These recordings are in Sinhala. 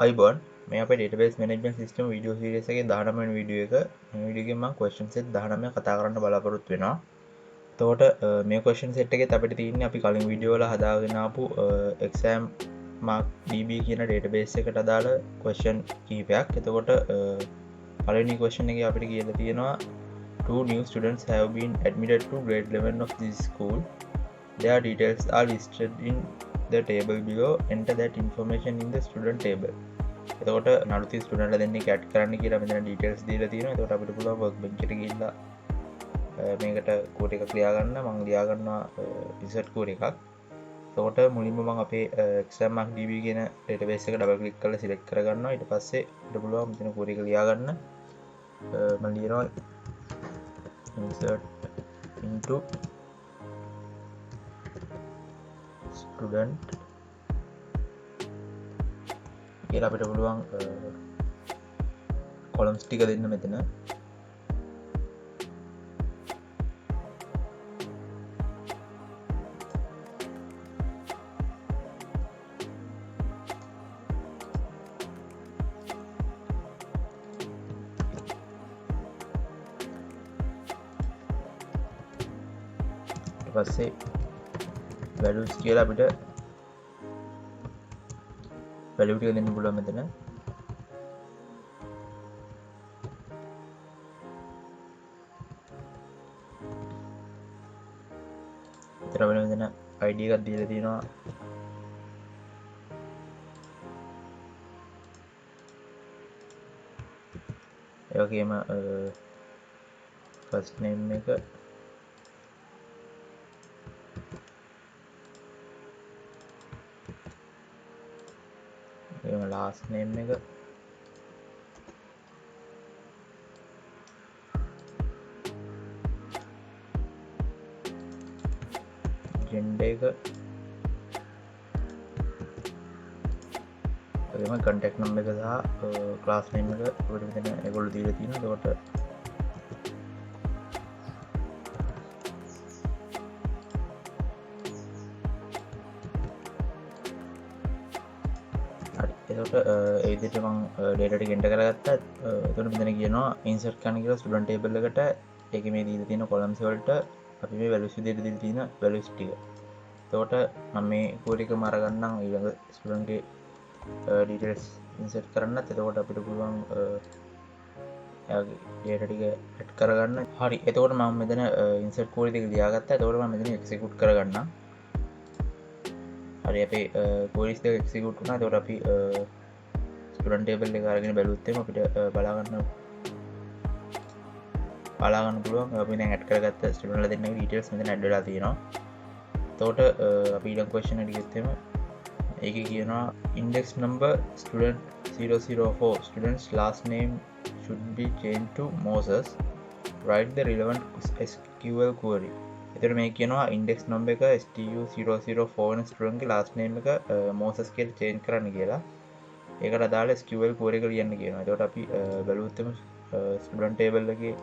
අයිබෝන් මේ අප ඩේටබේස් මනජමෙන්ට් සිස්ටම් වීඩියෝ සිරියස් එකේ 19 වෙනි වීඩියෝ එක මේ වීඩියෝ එකෙන් මම ක්වෙස්චන් සෙට් 19 කතා කරන්න බලාපොරොත්තු වෙනවා. එතකොට මේ ක්වෙස්චන් සෙට් එකේ අපිට තියෙන්නේ අපි කලින් වීඩියෝ වල හදාගෙන ආපු exam mark db කියන ඩේටබේස් එකට අදාළ ක්වෙස්චන් කිහිපයක්. එතකොට පළවෙනි ක්වෙස්චන් එකේ අපිට කියලා තියෙනවා two new students have been admitted to grade 11 of this school. Their details are listed in the table below. Enter that information in the student table. එතකොට නඩුති ස්ටුඩන්ට්ලා දෙන්නේ කැට් කරන්න කියලා මෙතන ඩීටේල්ස් දීලා තියෙනවා. එතකොට අපිට පුළුවන් වර්ක් බෙන්ච් එකට ගිහිල්ලා මේකට කෝඩ් එකක් ලියා ගන්න. මම ලියා ගන්නවා ඉන්සර්ට් කෝඩ් එකක්. එතකොට මුලින්ම මම අපේ exam mark db කියන database එක ඩබල් ක්ලික් කරලා සිලෙක්ට් කර ගන්නවා. ඊට පස්සේ අපිට පුළුවන් මෙතන කෝඩ් එක ලියා ගන්න. මම ලියනවා insert into student කියලා අපිට පුළුවන් කොලම්ස් ටික දෙන්න මෙතන. ඊට පස්සේ values කියලා අපිට value ටික දෙන්න පුළුවන් මෙතන. විතර වෙන මෙතන ID එකක් දීලා තියෙනවා. ඒ වගේම first name එක last name එක gender එක එතකොට contact number එක සහ class name එක අපිට මෙතන ඒගොල්ලෝ දීලා තියෙනවා. එතකොට එතකොට ඒ විදිහට මම data ටික enter කරගත්තා. එතකොට මෙතන කියනවා insert කරන්න කියලා student table එකට ඒකේ මේ දීලා තියෙන columns වලට අපි මේ values විදිහට දීලා තියෙන values ටික. එතකොට මම මේ code එකම අරගන්නම් ඊළඟ student ගේ details insert කරන්නත්. එතකොට අපිට පුළුවන් එයාගේ data ටික add කරගන්න. හරි. එතකොට මම මෙතන insert code එක ලියාගත්තා. එතකොට මම මෙතන execute කරගන්නම්. හරි අපේ පොලිස් දෙක එක්සිකියුට් වුණා. එතකොට අපි ස්ටුඩන්ට් ටේබල් එක අරගෙන බැලුවොත් එimhe අපිට බලා ගන්න පුළුවන් අපි දැන් ඇඩ් කරගත්ත ස්ටුඩන්ට්ලා දෙන්නගේ ඩීටේල්ස් මෙතන ඇඩ් වෙලා තියෙනවා. එතකොට අපි ඊළඟ ක්වෙස්චන් එකට ගියොත් එimhe ඒකේ කියනවා index number student 004 students last name should be changed to Moses. Write the relevant SQL query. එතකොට මේ කියනවා index number එක STU004 වෙන student ගේ last name එක Moses කියලා change කරන්න කියලා. ඒකට අදාළ SQL query එක ලියන්න කියනවා. එතකොට අපි බලුවොත් එimhe student table එකේ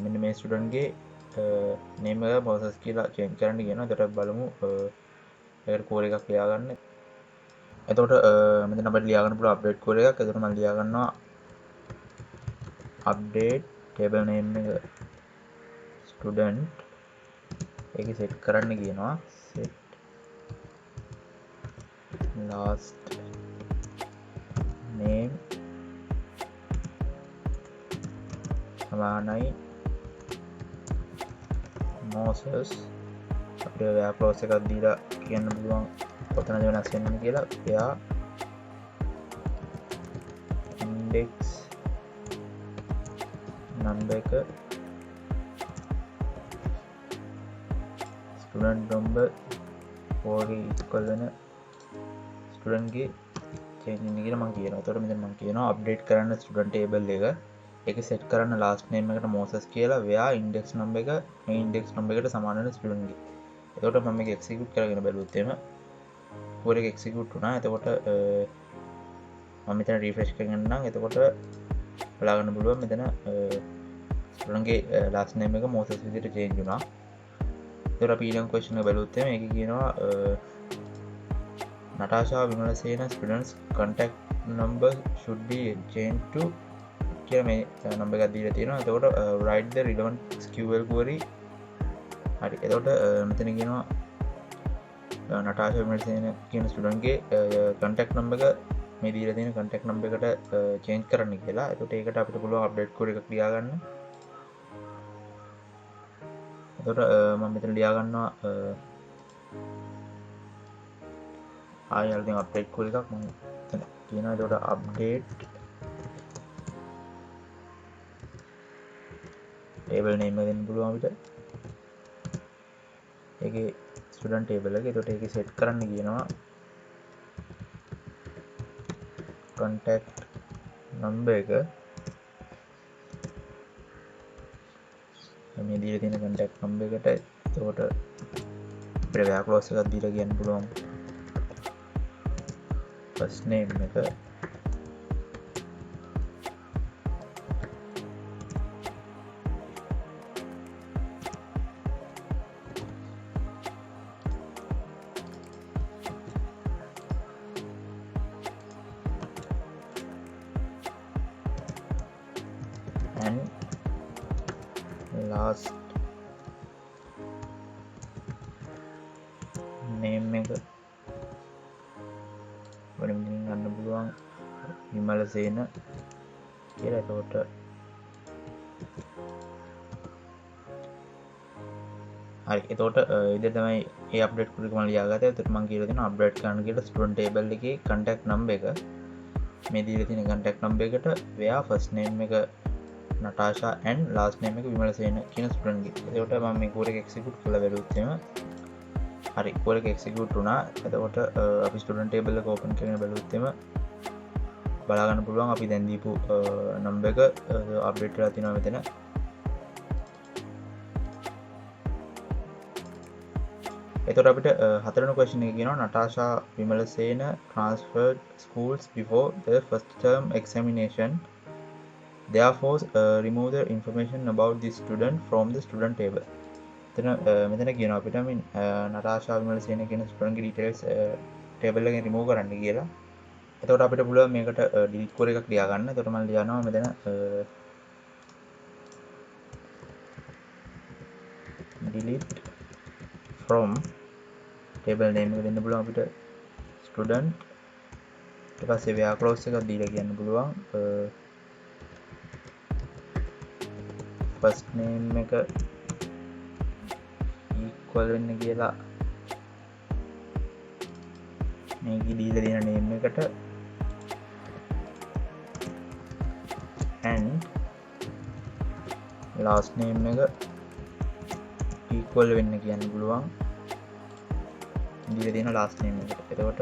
මෙන්න මේ student ගේ name එක Moses කියලා change කරන්න කියනවා. එතකොට බලමු ඒකට query එකක් ලියා ගන්න. එතකොට මෙතන අපිට ලියා ගන්න පුළුවන් update query එකක්. එතකොට මම ලියා ගන්නවා update table name එක student ඒකේ set කරන්න කියනවා. set last name සමානයි Moses. අපිට where clause එකක් දීලා කියන්න පුළුවන් කොතනද වෙනස් වෙන්නේ කියලා. එයා index number එක student number 4 equal වෙන student ගේ change වෙන කියලා මම කියනවා. එතකොට මෙතන මම කියනවා update කරන්න student table එක. ඒක set කරන්න last name එකට Moses කියලා where index number එක මේ index number එකට සමාන වෙන student ගේ. එතකොට මම මේක execute කරගෙන බලුවොත් එimhe code එක execute වුණා. එතකොට මම මෙතන refresh කරගෙන නම් එතකොට බලා ගන්න පුළුවන් මෙතන student ගේ last name එක Moses විදිහට change වුණා. එතකොට අපි ඊළඟ question එක බලුවොත් මේක කියනවා Natasha Vimalasena students contact number should be changed to කියලා මේ නම්බර් එකක් දීලා තියෙනවා. එතකොට write the relevant SQL query. හරි. එතකොට මෙතන කියනවා Natasha Vimalasena කියන ස්ටුඩන්ට් ගේ contact number එක මේ දීලා තියෙන contact number එකට change කරන්න කියලා. එතකොට ඒකට අපිට පුළුවන් update query එකක් ලියා ගන්න. එතකොට මම මෙතන ලියා ගන්නවා ආයෙ අලුතෙන් අප්ඩේට් query එකක් මම එතන කියනවා. එතකොට අප්ඩේට් table name එක දෙන්න පුළුවන් අපිට. ඒකේ student table එක. එතකොට ඒකේ set කරන්න කියනවා contact number එක. මේ දීලා තියෙන contact number එකට එතකොට අපිට where clause එකක් දීලා කියන්න පුළුවන් first name එක and last name එක වලින් ගන්න පුළුවන් විමලසේන කියලා. එතකොට හරි. එතකොට ඉතින් තමයි ඒ අප්ඩේට් කුඩක මම ලියාගත්තා. එතකොට මම කියලා දෙනවා අප්ඩේට් කරන්න කියලා ස්ටුඩන්ට් ටේබල් එකේ contact number එක මේ දීලා තියෙන contact number එකට where first name එක Natasha and last name එක විමලසේන කියන ස්ටුඩන්ට් ගේ. එතකොට මම මේ කෝඩ් එක එක්සිකියුට් කරලා බැලුවොත් එහෙම හරි කෝඩ් එක එක්සිකියුට් වුණා. එතකොට අපි ස්ටුඩන්ට් ටේබල් එක ඕපන් කරගෙන බැලුවොත් එහෙම බලා ගන්න පුළුවන් අපි දැන් දීපු නම්බර් එක අප්ඩේට් කරලා තියෙනවා මෙතන. එතකොට අපිට හතරවෙනි question එක කියනවා Natasha Vimalasena transferred schools before the first term examination. Therefore, remove the information about this student from the student table. මෙතන කියනවා අපිට Natasha Vimalasena කියන ස්ටුඩන්ට් ගේ details table එකෙන් remove කරන්න කියලා. එතකොට අපිට පුළුවන් මේකට delete query එකක් ලියා ගන්න. එතකොට මම ලියනවා මෙතන delete from table name එක දෙන්න පුළුවන් අපිට student. ඊට පස්සේ where clause එකක් දීලා කියන්න පුළුවන් first name එක equal වෙන්න කියලා මේකේ දීලා දෙන name එකට and last name එක equal වෙන්න කියන්න පුළුවන් දීලා දෙන last name එකට. එතකොට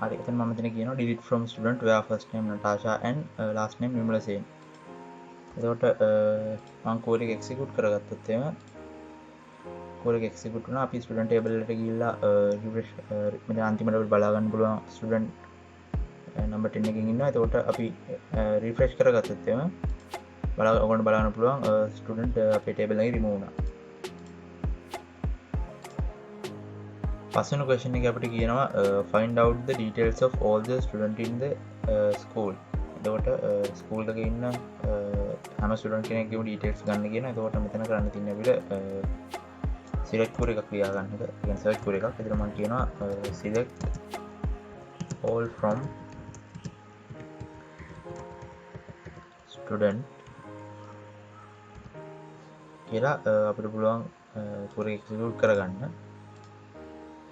හරි. එතන මම මෙතන කියනවා delete from student where first name Natasha and last name Vimalasena. එතකොට මම කෝඩ් එක එක්සිකියුට් කරගත්තොත් එහෙම කෝඩ් එක එක්සිකියුට් වුණා. අපි ස්ටුඩන්ට් ටේබල් එකට ගිහිල්ලා රිෆ්‍රෙෂ් මෙතන අන්තිමට අපිට බලා ගන්න පුළුවන් ස්ටුඩන්ට් නම්බර් 10 එකකින් ඉන්නවා. එතකොට අපි රිෆ්‍රෙෂ් කරගත්තොත් එහෙම ඔයගොල්ලන්ට බලන්න පුළුවන් ස්ටුඩන්ට් අපේ ටේබල් එකේ රිමූව් වුණා. පස්වෙනි question එක අපිට කියනවා find out the details of all the student in the school. එතකොට ස්කූල් එකේ ඉන්න හැම ස්ටුඩන්ට් කෙනෙක්ගේම details ගන්න කියනවා. එතකොට මෙතන කරන්න තියෙන්නේ අපිට select query එකක් ලියා ගන්න එක. ඒ කියන්නේ search query එකක්. එතන මම කියනවා select all from student කියලා අපිට පුළුවන් query execute කරගන්න.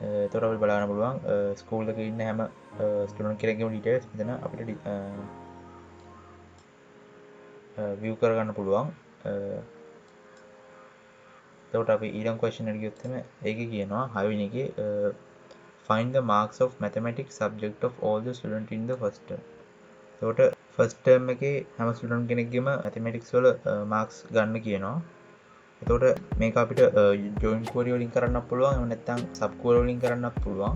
එතකොට අපිට බලන්න පුළුවන් ස්කූල් එකේ ඉන්න හැම ස්ටුඩන්ට් කෙනෙක්ගේම details මෙතන අපිට view කරගන්න පුළුවන්. එතකොට අපි ඊළඟ question එකට ගියොත් එමේ ඒකේ කියනවා 6 වෙනි එකේ find the marks of mathematics subject of all the student in the first term. එතකොට first term එකේ හැම ස්ටුඩන්ට් කෙනෙක්ගේම mathematics වල marks ගන්න කියනවා. එතකොට මේක අපිට join query වලින් කරන්නත් පුළුවන්. එහෙම නැත්නම් sub query වලින් කරන්නත් පුළුවන්.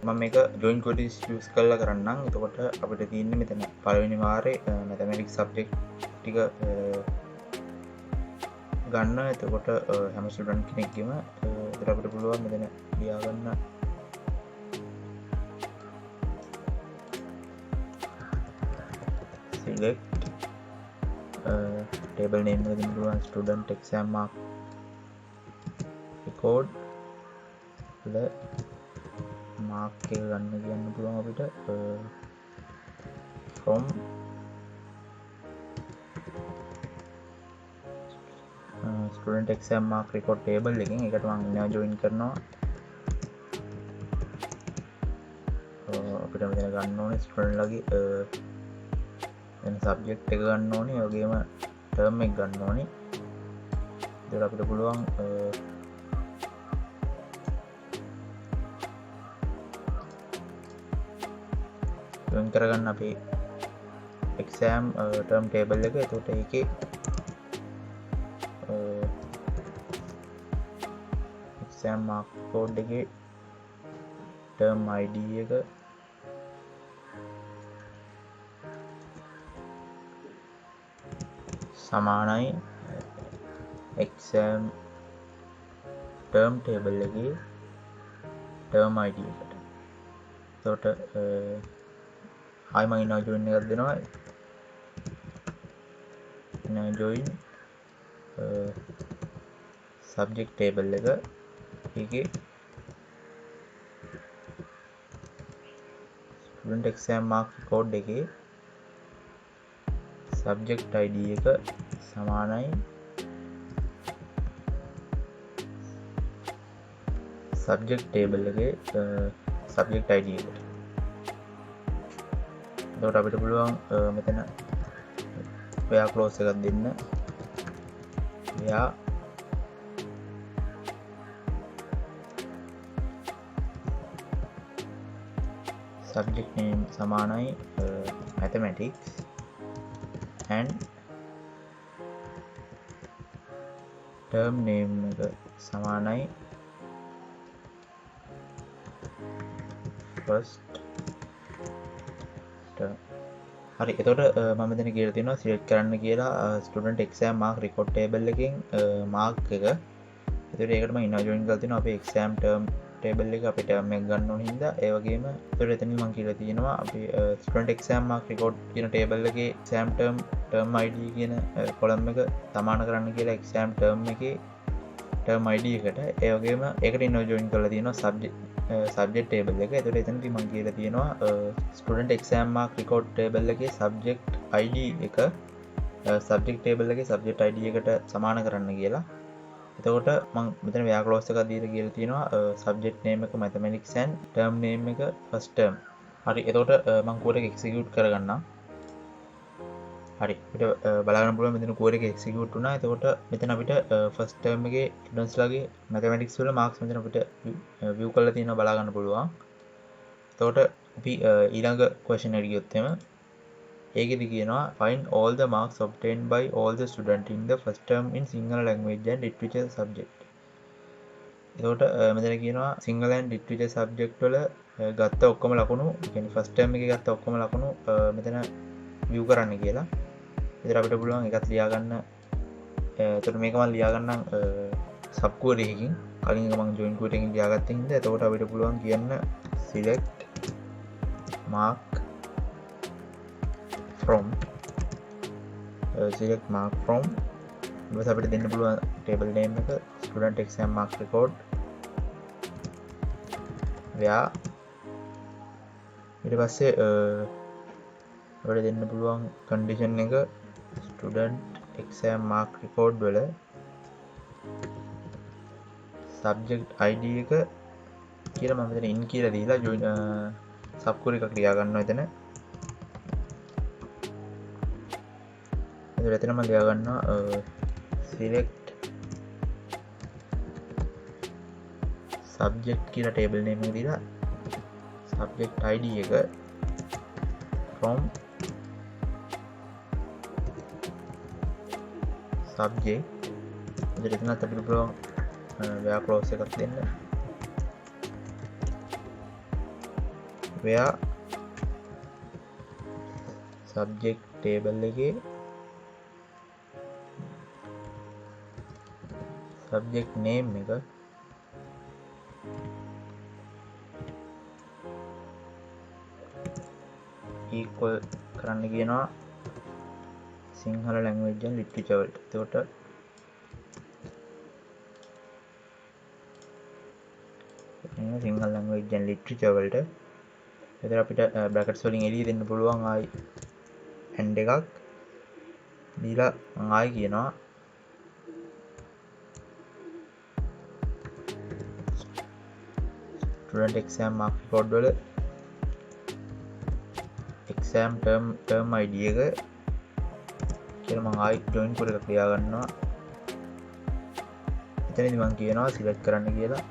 මම මේක join query use කරලා කරන්නම්. එතකොට අපිට තියෙන්නේ මෙතන පළවෙනි වාරේ mathematics subject ටික ගන්න. එතකොට හැම ස්ටුඩන්ට් කෙනෙක්ගේම එතකොට අපිට පුළුවන් මෙතන ලියා ගන්න select table name එක දෙන්න පුළුවන් student exam mark record වල mark එක ගන්න කියන්න පුළුවන් අපිට from student exam mark record table එකෙන් එකට මම ඉන්නවා join කරනවා. අපිට මෙතන ගන්න ඕනේ student ලගේ දැන් subject එක ගන්න ඕනේ, ඒ වගේම term එක ගන්න ඕනේ. ඒක අපිට පුළුවන් join කරගන්න අපේ exam term table එක. එතකොට ඒකේ exam mark code එකේ term id එක සමානයි exam term table එකේ term id එකට. එතකොට මම ඉන්නවා join එකක් දෙනවා. ඉන්නවා join subject table එක. ඒකේ student exam mark code එකේ subject id එක සමානයි subject table එකේ subject id එකට. එතකොට අපිට පුළුවන් මෙතන where close එකක් දෙන්න. where subject name සමානයි mathematics and term name එක සමානයි first term. හරි. එතකොට මම මෙතන කියලා තියෙනවා select කරන්න කියලා student exam mark record table එකෙන් mark එක. එතකොට ඒකට මම ඉන්නවා join කරලා තියෙනවා අපේ exam term table එක අපිට term එක ගන්න ඕන හින්දා. ඒ වගේම එතකොට එතනින් මම කියලා තියෙනවා අපි student exam mark record කියන table එකේ exam term id කියන column එක සමාන කරන්න කියලා exam term එකේ term id එකට. ඒ වගේම ඒකට ඉන්නවා join කරලා තියෙනවා subject table එක. එතකොට එතනදී මම කියලා තියෙනවා student exam mark record table එකේ subject id එක subject table එකේ subject id එකට සමාන කරන්න කියලා. එතකොට මම මෙතන where clause එකක් දීලා කියලා තියෙනවා subject name එක mathematics and term name එක first term. හරි. එතකොට මම code එක execute කරගන්නම්. හරි. අපිට බලා ගන්න පුළුවන් මෙතන code එක execute වුණා. එතකොට මෙතන අපිට first term එකේ students ලාගේ mathematics වල marks මෙතන අපිට view කරලා තියෙනවා බලා ගන්න පුළුවන්. එතකොට අපි ඊළඟ question එකට ගියොත් එම ඒකෙදි කියනවා find all the marks obtained by all the students in the first term in Sinhala language and literature subject. එතකොට මෙතන කියනවා Sinhala and literature subject වල ගත්ත ඔක්කොම ලකුණු, කියන්නේ first term එකේ ගත්ත ඔක්කොම ලකුණු මෙතන view කරන්න කියලා. ඉතින් අපිට පුළුවන් එකත් ලියා ගන්න. එතකොට මේක මම ලියා ගන්නම් sub query එකකින්. කලින් එක මම join query එකකින් ලියාගත්ත හින්දා එතකොට අපිට පුළුවන් කියන්න select mark from select mark from ඊට අපිට දෙන්න පුළුවන් table name එක student exam mark record where ඊට පස්සේ අපිට දෙන්න පුළුවන් condition එක student exam mark record වල subject id එක කියලා මම මෙතන in කියලා දීලා join sub query එකක් ලියා ගන්නවා එතන. එතන මම ලියා ගන්නවා select subject කියලා table name එක දීලා subject id එක from subject. එතනත් අපිට පුළුවන් where clause එකක් දෙන්න. where subject table එකේ subject name එක equal කරන්න කියනවා සිංහල language and literature වලට. එතකොට සිංහල language and literature වලට එතන අපිට brackets වලින් එළිය දෙන්න පුළුවන් ආයි and එකක් දීලා ආයි කියනවා student exam mark record වල exam term id එක කියලා මම ආයි join කරලා ක්‍රියා කරනවා. එතනදී මම කියනවා select කරන්න කියලා.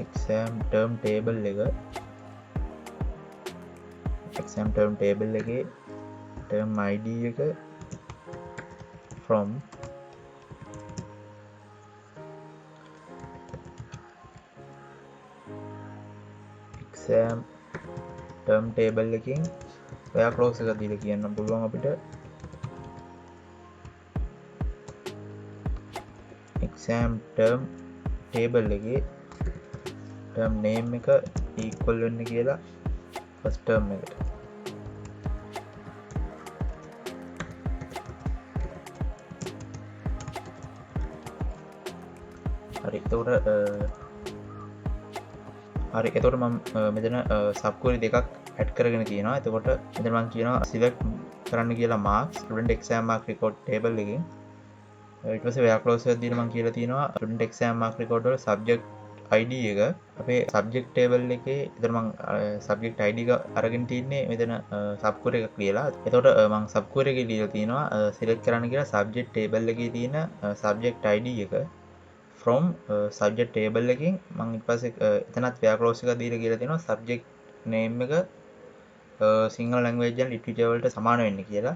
exam term table එකේ term id එක from exam term table එකකින් ඔයා close එක දීලා කියන්න පුළුවන් අපිට exam term table එකේ term name එක equal වෙන්න කියලා first term එකට. හරි එතකොට මම මෙතන sub query දෙකක් add කරගෙන තියෙනවා. එතකොට මෙතන මම කියනවා select කරන්න කියලා marks student exam mark record table එකකින් ඊට පස්සේ where clause එකක් දීලා මම කියලා තියෙනවා student exam mark record වල subject id එක අපේ subject table එකේ එතන මම subject id එක අරගෙන තින්නේ මෙතන sub query එකක් ලියලා. එතකොට මම sub query එකේ ලියලා තියෙනවා select කරන්න කියලා subject table එකේ තියෙන subject id එක from subject table එකකින් මම ඊට පස්සේ එතනත් where clause එක දීලා කියලා තියෙනවා subject name එක සිංහල language and literature වලට සමාන වෙන්න කියලා.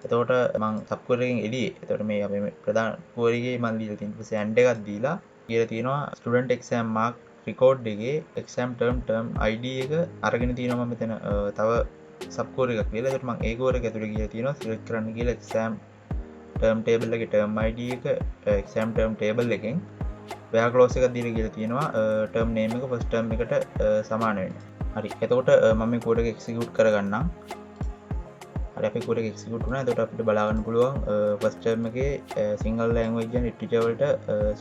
එතකොට මම sub query එකෙන් එළියේ එතකොට මේ අපේ ප්‍රධාන query එකේ මම දීලා තියෙන ඊට පස්සේ and එකක් දීලා කියලා තියෙනවා student exam mark record එකේ exam term id එක අරගෙන තියෙනවා මම මෙතන තව sub query එකක් ලියලා. ඒකට මම ඒ query එක ඇතුලේ ගිහලා තියෙනවා select කරන්න කියලා exam term table එකේ term id එක exam term table එකෙන් where clause එකක් දීලා කියලා තියෙනවා term name එක first term එකට සමාන වෙන්න. හරි. එතකොට මම මේ code එක execute කරගන්නම්. හරි අපි code එක execute වුණා. එතකොට අපිට බලා ගන්න පුළුවන් first term එකේ සිංහල language and literature වලට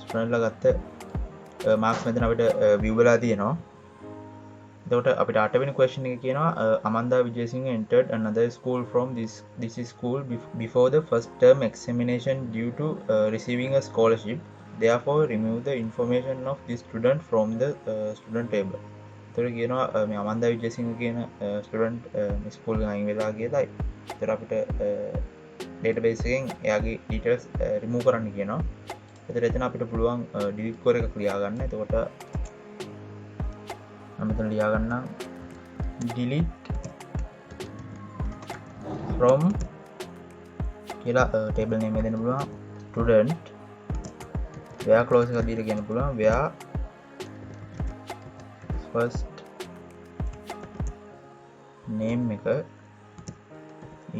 student ලා ගත්ත marks මෙතන අපිට view වෙලා තියෙනවා. එතකොට අපිට 8 වෙනි question එක කියනවා Amanda Vijayasinghe entered another school from this school before the first term examination due to receiving a scholarship. Therefore remove the information of this student from the student table. එතකොට කියනවා මේ Amanda Vijayasinghe කියන student ස්කූල් එකෙන් අයින් වෙලා කියලා. එතකොට අපිට database එකෙන් එයාගේ details remove කරන්න කියනවා. එතකොට එතන අපිට පුළුවන් delete core එක ලියා ගන්න. එතකොට මම මෙතන ලියා ගන්නම් delete from කියලා table name එක දෙන්න පුළුවන් student where clause එක දීලා කියන්න පුළුවන් where first name එක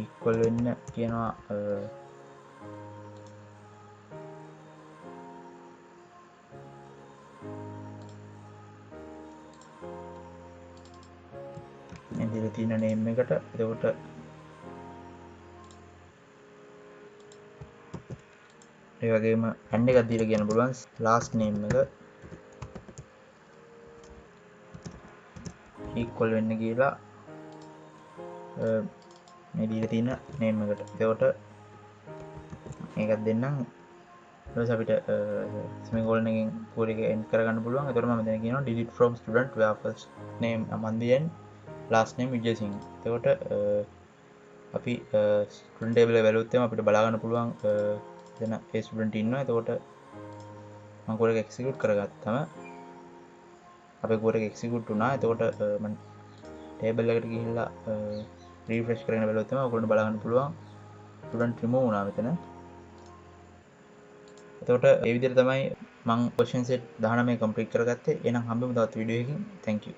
equal වෙන්න කියනවා දීලා තියෙන name එකට. එතකොට ඒ වගේම and එකක් දීලා කියන්න පුළුවන් last name එක equal වෙන්න කියලා මේ දීලා තියෙන name එකට. එතකොට මේකත් දෙන්නම්. ඊට පස්සේ අපිට semicolon එකෙන් query එක end කරගන්න පුළුවන්. එතකොට මම දැන් කියනවා delete from student where first name Amanda and last name Vijayasinghe. එතකොට අපි student table එක බැලුවොත් එම අපිට බලා ගන්න පුළුවන් එතන ඒ student ඉන්නවා. එතකොට මම query එක execute කරගත්තම අපේ query එක execute වුණා. එතකොට මම table එකට ගිහිල්ලා refresh කරගෙන බලුවොත් එම ඔයගොල්ලන්ට බලා ගන්න පුළුවන් student remove වුණා මෙතන. එතකොට ඒ විදිහට තමයි මම question set 19 complete කරගත්තේ. එහෙනම් හම්බෙමු තවත් වීඩියෝ එකකින්. Thank you.